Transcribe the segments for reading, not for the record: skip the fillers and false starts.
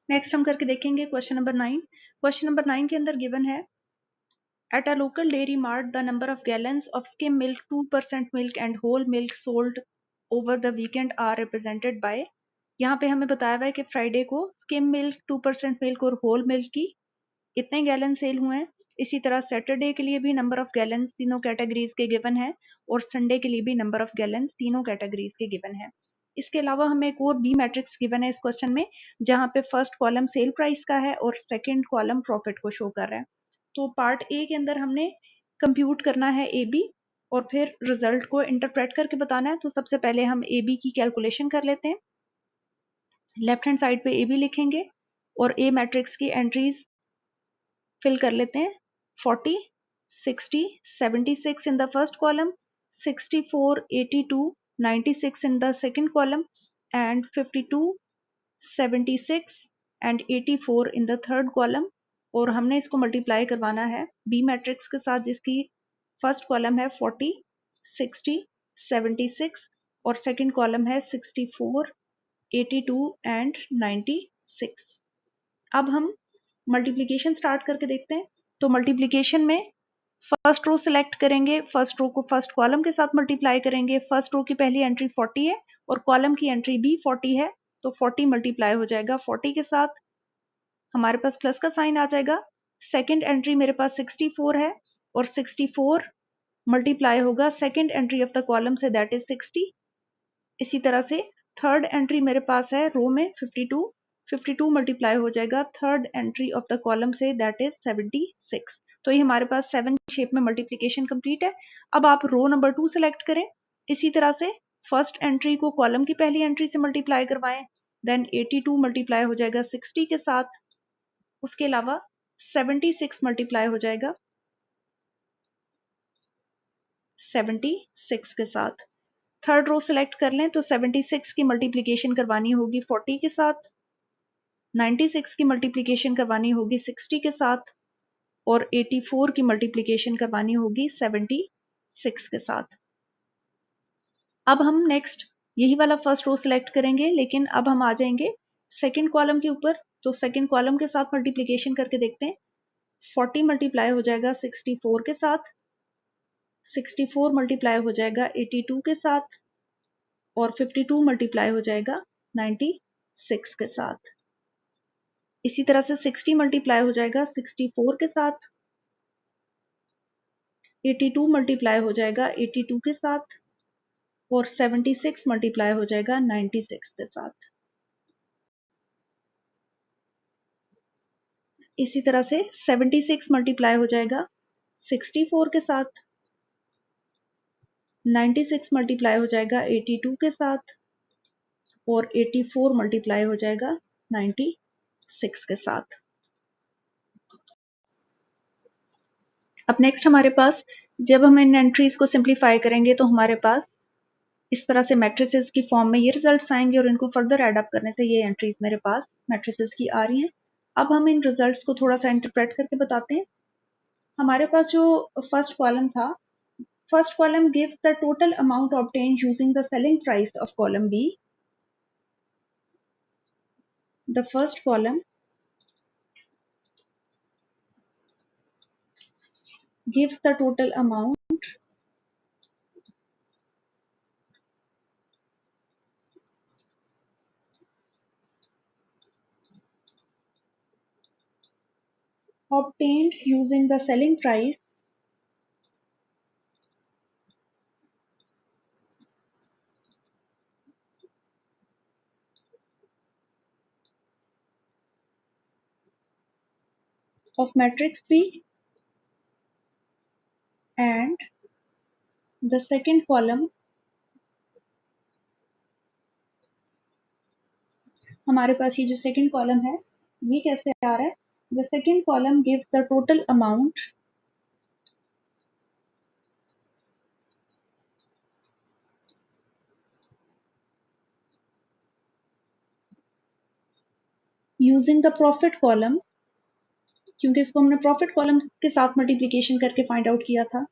Next हम करके देखेंगे क्वेश्चन नंबर 9। क्वेश्चन नंबर 9 के अंदर गिवन है at a local dairy mart the number of gallons of skim milk 2% milk and whole milk sold over the weekend are represented by. यहाँ पे हमें बताया हुआ है कि फ्राइडे को स्किम मिल्क 2% मिल्क और होल मिल्क की इतने गैलन सेल हुए हैं। इसी तरह सैटरडे के लिए भी नंबर ऑफ गैलन तीनों कैटेगरीज के गिवन है और संडे के लिए भी नंबर ऑफ गैलन तीनों कैटेगरीज के गिवन है। इसके अलावा हमें एक और बी मैट्रिक्स गिवन है इस क्वेश्चन में, जहां पे फर्स्ट कॉलम सेल प्राइस का है और सेकंड कॉलम प्रॉफिट को शो कर रहा है। तो पार्ट ए के अंदर हमने कंप्यूट करना है ए बी और फिर रिजल्ट को इंटरप्रेट करके बताना है। तो सबसे पहले हम ए बी की कैलकुलेशन कर लेते हैं। लेफ्ट हैंड साइड पे ए बी लिखेंगे और ए मैट्रिक्स की एंट्रीज फिल कर लेते हैं। 40, 60, 76 in the first column, 64, 82, 96 in the second column and 52, 76 and 84 in the third column। और हमने इसको मल्टीप्लाई करवाना है बी मैट्रिक्स के साथ जिसकी फर्स्ट कॉलम है 40, 60, 76 और सेकंड कॉलम है 64, 82 एंड 96। अब हम मल्टीप्लिकेशन स्टार्ट करके देखते हैं। तो मल्टीप्लिकेशन में फर्स्ट रो सिलेक्ट करेंगे, फर्स्ट रो को फर्स्ट कॉलम के साथ मल्टीप्लाई करेंगे। फर्स्ट रो की पहली एंट्री 40 है और कॉलम की एंट्री भी 40 है, तो 40 मल्टीप्लाई हो जाएगा 40 के साथ, हमारे पास प्लस का साइन आ जाएगा। सेकंड एंट्री मेरे पास 64 है और 64 मल्टीप्लाई होगा second entry of the column से, दैट इज 60। इसी तरह से थर्ड एंट्री मेरे पास है रो में 52, 52 मल्टीप्लाई हो जाएगा third entry of the column से, दैट इज 76। तो ये हमारे पास 7 शेप में मल्टीप्लिकेशन कंप्लीट है। अब आप रो नंबर 2 सेलेक्ट करें। इसी तरह से फर्स्ट एंट्री को कॉलम की पहली एंट्री से मल्टीप्लाई करवाएं, देन 82 मल्टीप्लाई हो जाएगा 60 के साथ, उसके अलावा 76 मल्टीप्लाई हो जाएगा 76 के साथ। थर्ड रो सिलेक्ट कर लें तो 76 की मल्टीप्लिकेशन करवानी होगी 40 के साथ, 96 की मल्टीप्लिकेशन करवानी होगी 60 के साथ और 84 की मल्टीप्लिकेशन करवानी होगी 76 के साथ। अब हम नेक्स्ट यही वाला फर्स्ट रो सिलेक्ट करेंगे, लेकिन अब हम आ जाएंगे सेकंड कॉलम के ऊपर। तो सेकंड कॉलम के साथ मल्टीप्लिकेशन करके देखते हैं। 40 मल्टीप्लाई हो जाएगा 64 के साथ, 64 मल्टीप्लाई हो जाएगा 82 के साथ और 52 मल्टीप्लाई हो जाएगा 96 के साथ। इसी तरह से 60 मल्टीप्लाई हो जाएगा 64 के साथ, 82 मल्टीप्लाई हो जाएगा 82 के साथ और 76 मल्टीप्लाई हो जाएगा 96 के साथ। इसी तरह से 76 मल्टीप्लाई हो जाएगा 64 के साथ, 96 मल्टीप्लाई हो जाएगा 82 के साथ और 84 मल्टीप्लाई हो जाएगा 96 के साथ। अब नेक्स्ट हमारे पास जब हम इन एंट्रीज को सिंप्लीफाई करेंगे तो हमारे पास इस तरह से मैट्रिसेस की फॉर्म में ये रिजल्ट्स आएंगे और इनको फर्दर एड अप करने से ये एंट्रीज मेरे पास मैट्रिसेस की आ रही हैं। अब हम इन रिजल्ट्स को थोड़ा सा इंटरप्रेट करके बताते हैं। हमारे पास जो फर्स्ट कॉलम था, first column gives the total amount obtained using the selling price of column B. The first column gives the total amount obtained using the selling price of matrix B and the second column, हमारे पास ये जो second column है ये कैसे आ रहा है? The second column gives the total amount using the profit column, क्योंकि इसको हमने प्रॉफिट कॉलम के साथ मल्टीप्लिकेशन करके फाइंड आउट किया था।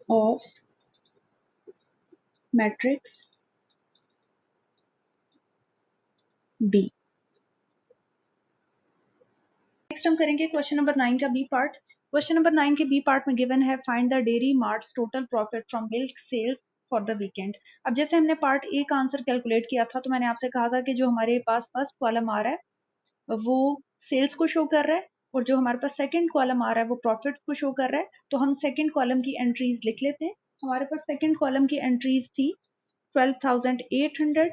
Of matrix B. नेक्स्ट हम करेंगे क्वेश्चन नंबर 9 का बी पार्ट। क्वेश्चन नंबर 9 के बी पार्ट में गिवन है find the dairy mart's total profit from milk sales for the weekend. अब जैसे हमने पार्ट ए का आंसर कैलकुलेट किया था तो मैंने आपसे कहा था कि जो हमारे पास फर्स्ट कॉलम आ रहा है वो सेल्स को शो कर रहा है और जो हमारे पास सेकंड कॉलम आ रहा है वो प्रॉफिट को शो कर रहा है। तो हम सेकंड कॉलम की एंट्रीज लिख लेते हैं। हमारे पास सेकंड कॉलम की एंट्रीज थी 12,800,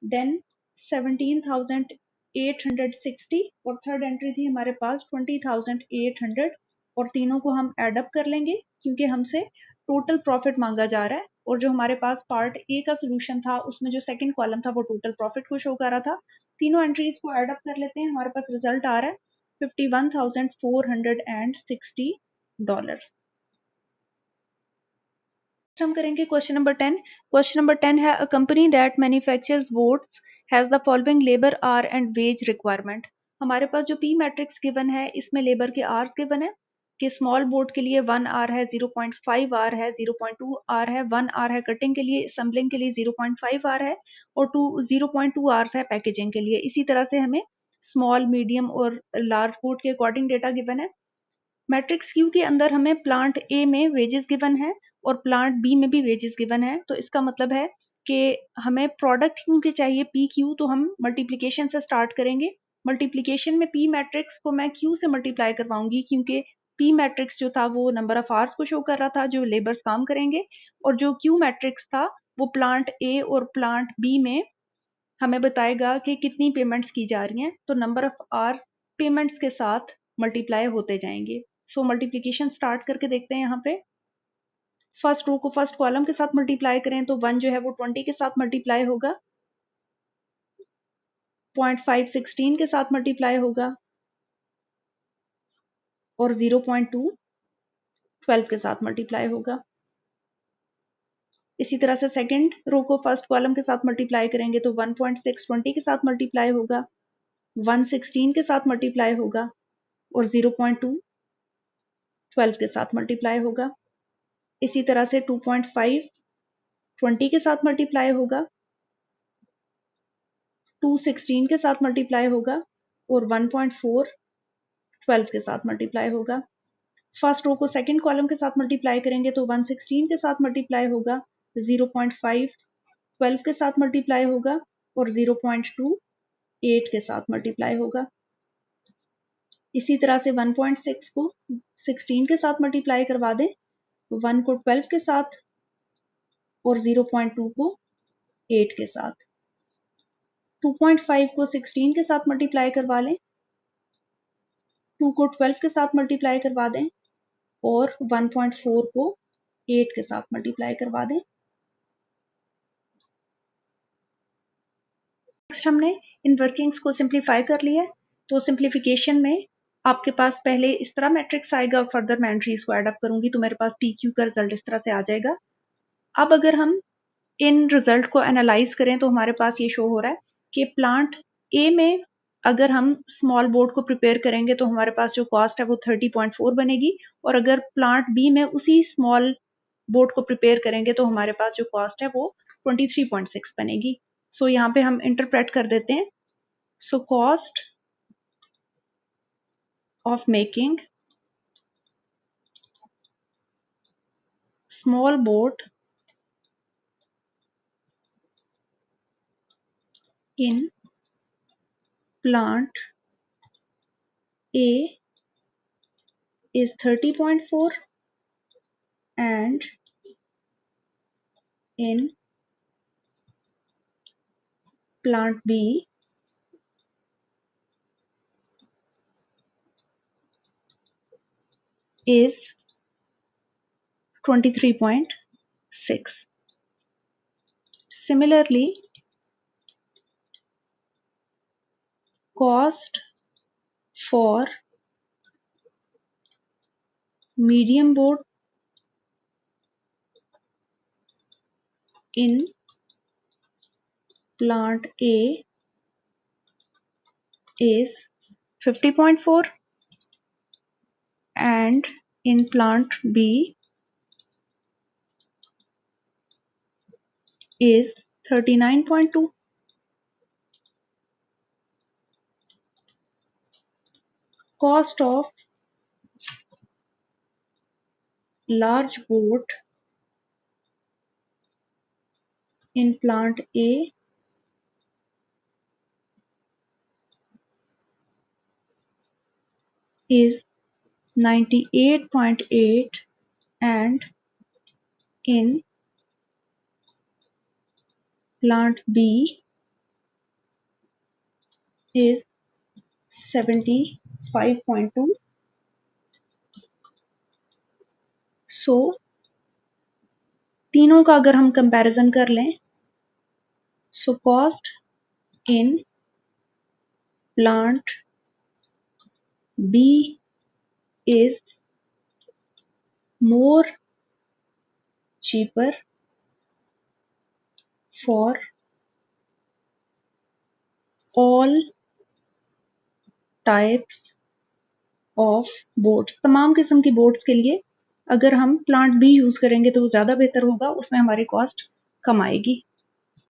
देन 17,860 और थर्ड एंट्री थी हमारे पास 20,800 और तीनों को हम एड अप कर लेंगे क्योंकि हमसे टोटल प्रॉफिट मांगा जा रहा है और जो हमारे पास पार्ट ए का सोल्यूशन था उसमें जो सेकंड कॉलम था वो टोटल प्रॉफिट को शो कर रहा था। तीनों एंट्रीज को एड अप कर लेते हैं। हमारे पास रिजल्ट आ रहा है $51,460। हम करेंगे क्वेश्चन नंबर 10। क्वेश्चन नंबर 10 है a company that manufactures boats has the following labour hour and wage requirement. हमारे पास जो पी मैट्रिक्स गिवन है इसमें लेबर के आवर्स गिवन है कि स्मॉल बोट के लिए 1 आवर है, 0.5 आवर है, 0.2 आवर है, 1 आवर है कटिंग के लिए, असेंबलिंग के लिए 0.5 आवर है और 0.2 आवर्स है पैकेजिंग के लिए। इसी तरह से हमें स्मॉल, मीडियम और लार्ज बोट के अकॉर्डिंग डेटा गिवन है। मैट्रिक्स क्यू के अंदर हमें प्लांट ए में वेजेस गिवन है और प्लांट बी में भी वेजेस गिवन है। तो इसका मतलब है कि हमें प्रोडक्ट क्यू के चाहिए पी क्यू, तो हम मल्टीप्लिकेशन से स्टार्ट करेंगे। मल्टीप्लिकेशन में पी मैट्रिक्स को मैं क्यू से मल्टीप्लाई करवाऊंगी क्योंकि पी मैट्रिक्स जो था वो नंबर ऑफ आवर्स को शो कर रहा था जो लेबर्स काम करेंगे और जो क्यू मैट्रिक्स था वो प्लांट ए और प्लांट बी में हमें बताएगा कि कितनी पेमेंट्स की जा रही हैं। तो नंबर ऑफ आवर पेमेंट्स के साथ मल्टीप्लाई होते जाएंगे। सो मल्टीप्लिकेशन स्टार्ट करके देखते हैं। यहाँ पे फर्स्ट रो को फर्स्ट कॉलम के साथ मल्टीप्लाई करें तो 1 जो है वो 20 के साथ मल्टीप्लाई होगा, 0.5 16 के साथ मल्टीप्लाई होगा और 0.2 12 के साथ मल्टीप्लाई होगा। इसी तरह से सेकंड रो को फर्स्ट कॉलम के साथ मल्टीप्लाई करेंगे तो 1.6 20 के साथ मल्टीप्लाई होगा, 1 16 के साथ मल्टीप्लाई होगा और 0.2 12 के साथ मल्टीप्लाई होगा। इसी तरह से 2.5 20 के साथ मल्टीप्लाई होगा, 2 16 के साथ मल्टीप्लाई होगा और 1.4 12 के साथ मल्टीप्लाई होगा। फर्स्ट रो को सेकंड कॉलम के साथ मल्टीप्लाई करेंगे तो 1 16 के साथ मल्टीप्लाई होगा, 0.5 12 के साथ मल्टीप्लाई होगा और 0.2 8 के साथ मल्टीप्लाई होगा। इसी तरह से 1.6 को 16 के साथ मल्टीप्लाई करवा दें, 1 को 12 के साथ और 0.2 को 8 के साथ। 2.5 को 16 के साथ मल्टीप्लाई करवा लें, 2 को 12 के साथ मल्टीप्लाई करवा दें और 1.4 को 8 के साथ मल्टीप्लाई करवा दें। नेक्स्ट हमने इन वर्किंग्स को सिंप्लीफाई कर लिया है। तो सिंप्लीफिकेशन में आपके पास पहले इस तरह मैट्रिक्स आएगा, फर्दर मैं एंट्रीज को एड अप करूंगी तो मेरे पास पी क्यू का रिजल्ट इस तरह से आ जाएगा। अब अगर हम इन रिजल्ट को एनालाइज करें तो हमारे पास ये शो हो रहा है कि प्लांट ए में अगर हम स्मॉल बोट को प्रिपेयर करेंगे तो हमारे पास जो कॉस्ट है वो 30.4 बनेगी और अगर प्लांट बी में उसी स्मॉल बोट को प्रिपेयर करेंगे तो हमारे पास जो कॉस्ट है वो 23.6 बनेगी। सो यहाँ पे हम इंटरप्रेट कर देते हैं। So cost of making small boat in plant A is 30.4 and in plant B is 23.6. Similarly, cost for medium boat in plant A is 50.4 and in plant B is 39.2. Cost of large boat in plant A is 98.8 and in plant B is 75.2. So तीनों का अगर हम comparison कर लें, so cost in plant B is more cheaper for all types of boats. तमाम किस्म की boats के लिए अगर हम प्लांट बी यूज करेंगे तो वो ज्यादा बेहतर होगा, उसमें हमारी कॉस्ट कम आएगी.